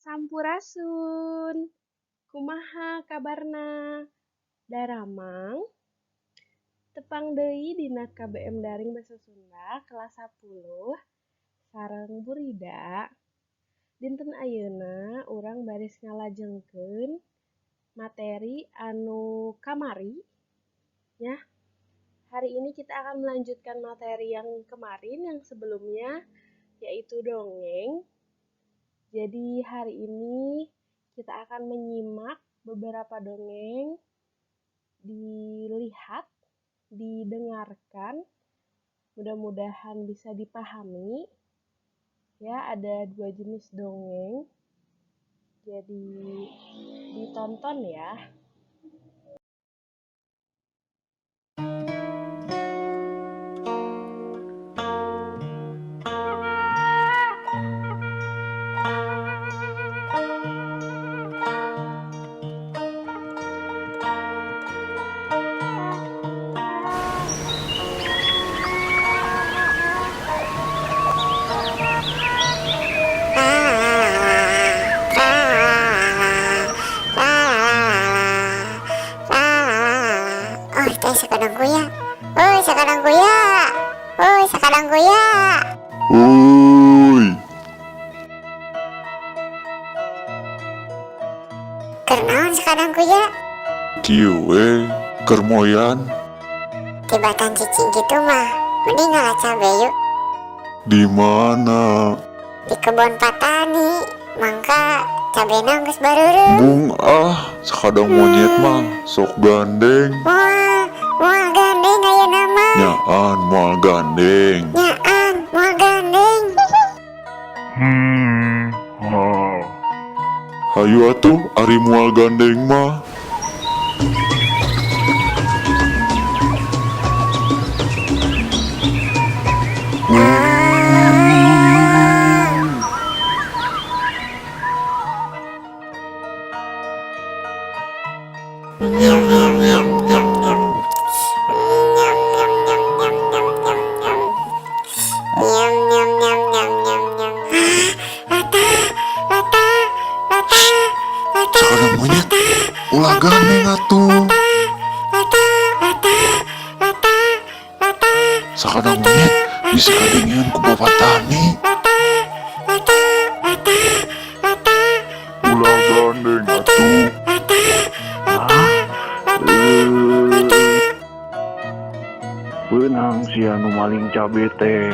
Sampurasun. Kumaha kabarna? Daramang. Tepang deui dina KBM Daring Basa Sunda kelas 10 sareng Burida. Dinten ayeuna urang baris ngalajengkeun materi anu kamari ya. Hari ini kita akan melanjutkan materi yang kemarin yang sebelumnya yaitu dongeng. Jadi hari ini kita akan menyimak beberapa dongeng, dilihat, didengarkan, mudah-mudahan bisa dipahami. Ya, ada 2 jenis dongeng, jadi ditonton ya. Sakadang kuya. Oi, sakadang kuya. Oi, sakadang kuya. Oi, Keur naon sakadang kuya? kieu we keur moyan Tibatan cicing gitu mah. Mending ngalaca yuk di mana? di kebon patani. Mangka cabena geus bareureum. Bung sakadang monyet mah sok gandeng. Moal gandeng ayeuna mah. Nyaan moal gandeng. Nyaan, moal gandeng. Hayu atuh ari moal gandeng mah. Sakadang monyet ulah gandeng atuh. Sakadang monyet bisa kadengian ku bapak tani. Ulah gandeng atuh. Beunang si anu maling cabe teh.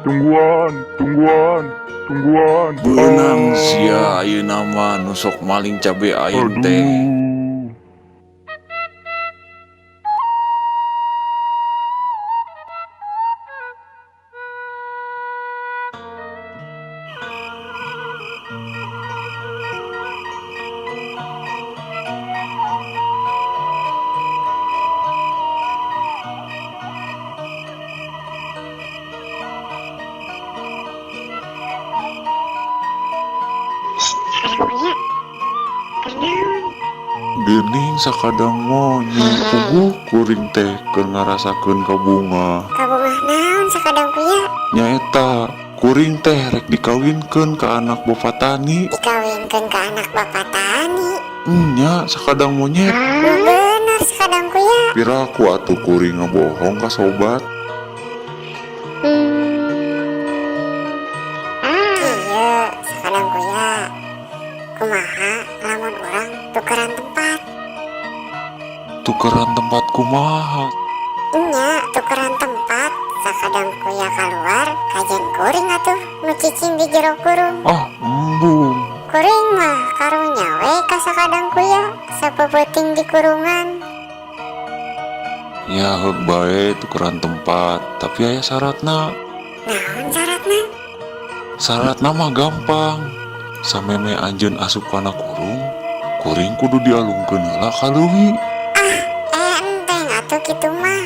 Tungguan. Beunang sia ayeuna mah nu sok maling cabe aing teh. Geuning sakadang monyet puguh kuring teh keur ngarasakeun ka bunga. Kabungah naon sakadang kuya? Nyaeta kuring teh rek dikawinkeun ka anak bapak tani. Dikawinkeun ka anak bapak tani. Nya sakadang monyet. Nu bener sakadang kuya. Piraku atuh kuring ngabohong ka sobat. Kieu sakadang kuya. Kumaha lamun urang tukeran tempat? Tukeran tempat kumaha? Nya tukeran tempat. Sakadang kuya keluar kajen kuring atuh nu cicing di jero kurung. Embung. Kuring mah karunya we ka sakadang kuya sapeuting di kurungan. Ya heuk bae tukeran tempat, tapi aya syaratna. Naon syaratna? Syaratna mah gampang. Sameme anjeun asup kana kurung, kuring kudu dialungkeun heula ka leuwih. Enteng atuh kitu mah.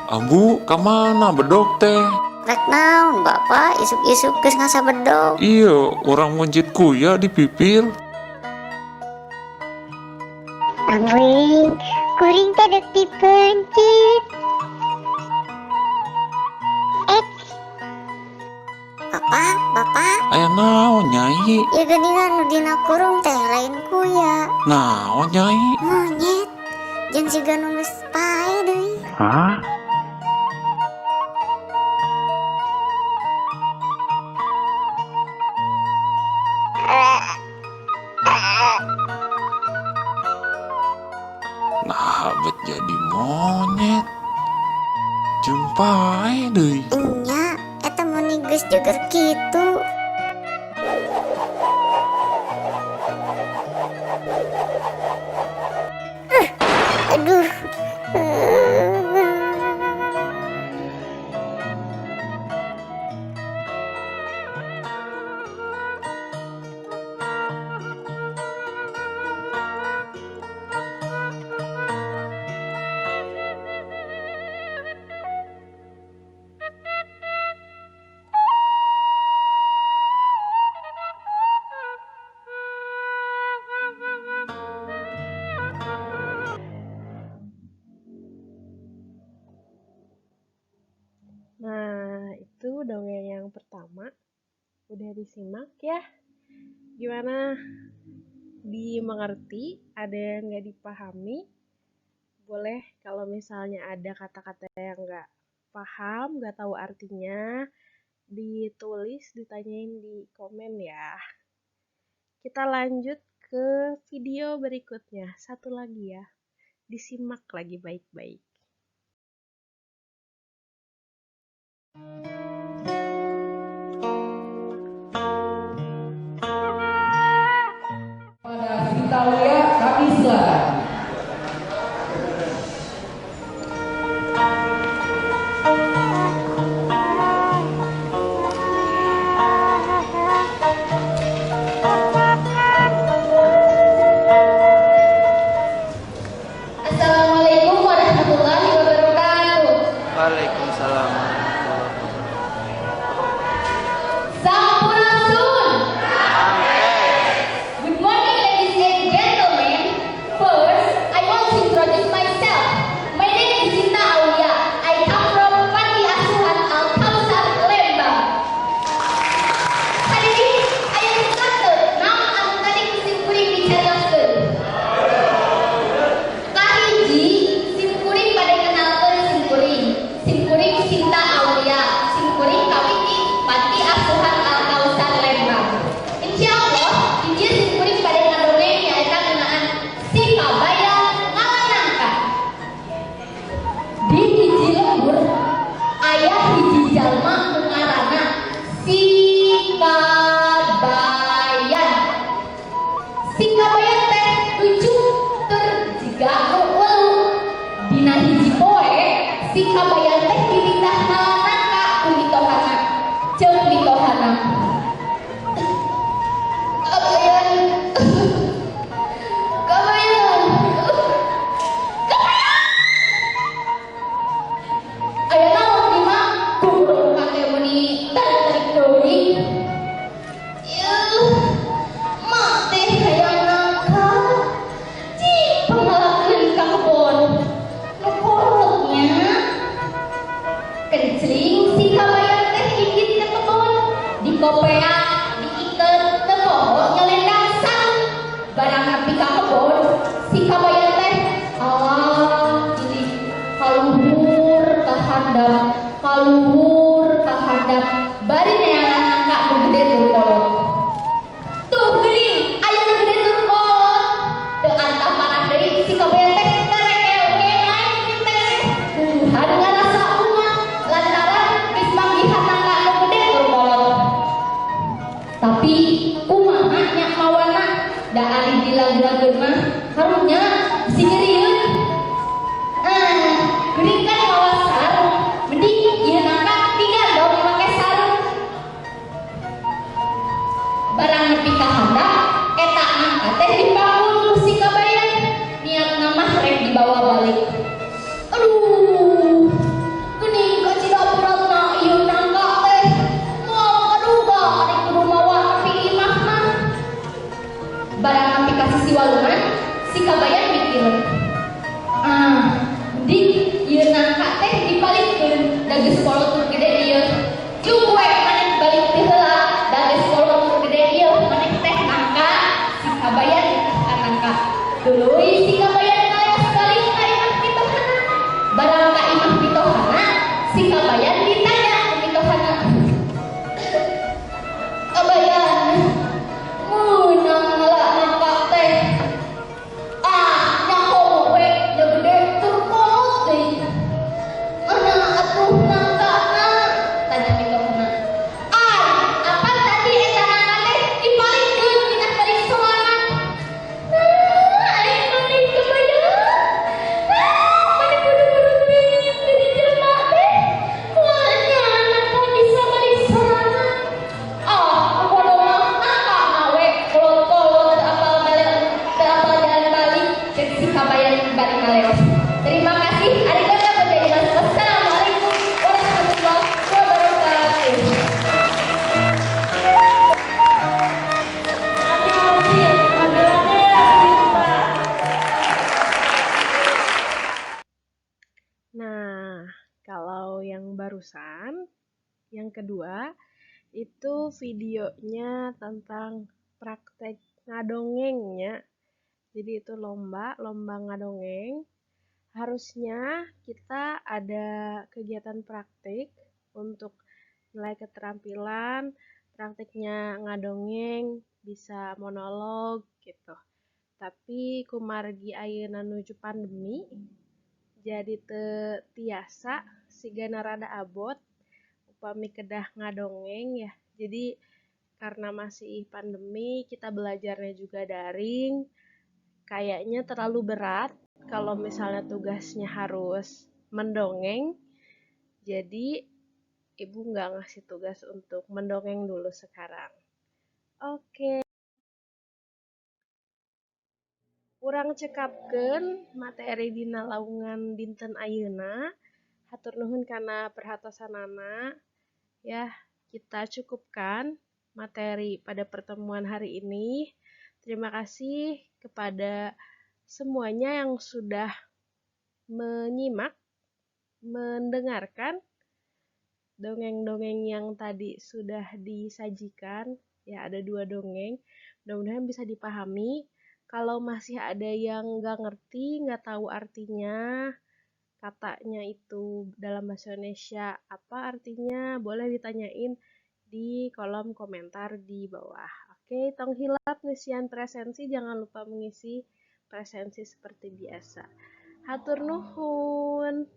Ambu, kamana bedog teh? Rek naon bapak isuk-isuk geus ngasa bedog. Iya, orang mencit kuya di pipil. Angling, kuring teh dek dipencit. Bapak, Aya naon nyai? ya geningan nu dina kurung teh lain kuya. Naon nyai? Monyet, jeung siga nu geus pae deui. Hah? Nah, bet jadi monyet. Jumpai deui. Nya, eta meni geus jeger kitu. Aduh. Nah, itu dongeng yang pertama. Udah disimak ya? Gimana? Dimengerti? Ada yang nggak dipahami? Boleh kalau misalnya ada kata-kata yang nggak paham, nggak tahu artinya, ditulis, ditanyain di komen ya. Kita lanjut ke video berikutnya. Satu lagi ya. Disimak lagi baik-baik. Pada Sintawia, kami silakan. Assalamualaikum warahmatullahi wabarakatuh. Waalaikumsalam. Sampurasun. Good morning, ladies and gentlemen. First, I want to introduce myself. My name is Sinta Aulia. I come from Panti Asuhan Al Kausar, Lembang. Hari ini, saya instructor. Now, anu tadi kuring dicarioskeun. Kahiji, simkuring pada kenalkeun simkuring. Simkuring Sinta Aulia. Simkuring kami di Panti Asuhan Al Kausar Lembang. Insyaallah, ieu simkuring pada ngadongeng nyaeta ngeunaan si kabaya ngalanangka. Di hiji lembur aya hiji jalma nu ngaranna si kabayan. Si kabayan teh lucu tur jiga nu welu. Dina hiji poe si kabayan teh dipindah ngalanangka ku litohana. Ceuk litohana. Kabayan. Kabayan. Aya naon di mah kudu kate meuni tarik deui. Yuh, mak teh hayang nangka. Cik pangalakeun ka kebon. Nu kolotnya. Kencling si kabayan teh gigit ke kebon. Dikopea, diiket teu poho nyelendang sarung. Barang nepi ka kebon, si kabayan teh ini kaluhur ka handap, bari neangan angka nu gede tur kolot. Tuh geuning, aya nu gede tur kolot. Teu antah parah deui si kabayan teh tereke-wengan teh. Tuhan ngarasa umah lantaran geus manggihan angka nu gede tur kolot. Tapi kumaha nya mawana da ari dilagu-lagu mah harunya singeurieun. Geuning kan mawa sarung, mending ieu nangka tinggal dong make sarung. Barang nepi ka handap eta nangka teh dibangun ku si kabayan, niatna mah rek dibawa balik. Aduh, si kabayan mikir. Di ieu nangka teh dibalikeun da geus kolot gede ieu. Cuk we maneh balik teh heula da geus kolot gede ieu maneh teh nangka si kabayan ditah nangka. Tuluy si kabayan ngaleos balik ka imah pitohana. Barang ka imah pitohana si kabayan ditanya ku pitohana. Kabayan, meunang heula nangka teh. Nyaho we nya gede tur kolot deui. Mana atuh nangkana? Tanya pitohana. Apa tadi eta nangka teh dipalingkeun dina balik sorangan? Aing maneh kabayan. Maneh kudu-kudu pinter jadi jelema teh. Kumaha nangka bisa balik sorangan? Bodo mah nangka nawe kolot-kolot teu apal jalan balik jeung si kabayan balik ngaleos. Terima kasih. Arigato gozaimasu. Wassalamualaikum warahmatullahi wabarakatuh. Nah, kalau yang barusan, yang kedua, itu videonya tentang praktek ngadongengnya. Jadi itu lomba ngadongeng. Harusnya kita ada kegiatan praktik untuk nilai keterampilan, praktiknya ngadongeng, bisa monolog gitu. Tapi kumargi ayeuna nuju pandemi, jadi teu tiasa sigana rada abot upami kedah ngadongeng ya. Jadi karena masih pandemi, kita belajarnya juga daring. Kayaknya terlalu berat kalau misalnya tugasnya harus mendongeng. Jadi ibu nggak ngasih tugas untuk mendongeng dulu sekarang. Oke. Urang cekapkeun materi dina laungan dinten ayeuna. Hatur nuhun kana perhatosanana. Ya, kita cukupkan materi pada pertemuan hari ini. Terima kasih kepada semuanya yang sudah menyimak, mendengarkan dongeng-dongeng yang tadi sudah disajikan. Ya, ada 2 dongeng. Mudah-mudahan bisa dipahami. Kalau masih ada yang nggak ngerti, nggak tahu artinya, katanya itu dalam bahasa Indonesia apa artinya, boleh ditanyain di kolom komentar di bawah. Oke, tong hilap ngisian presensi, jangan lupa mengisi presensi seperti biasa. Hatur nuhun.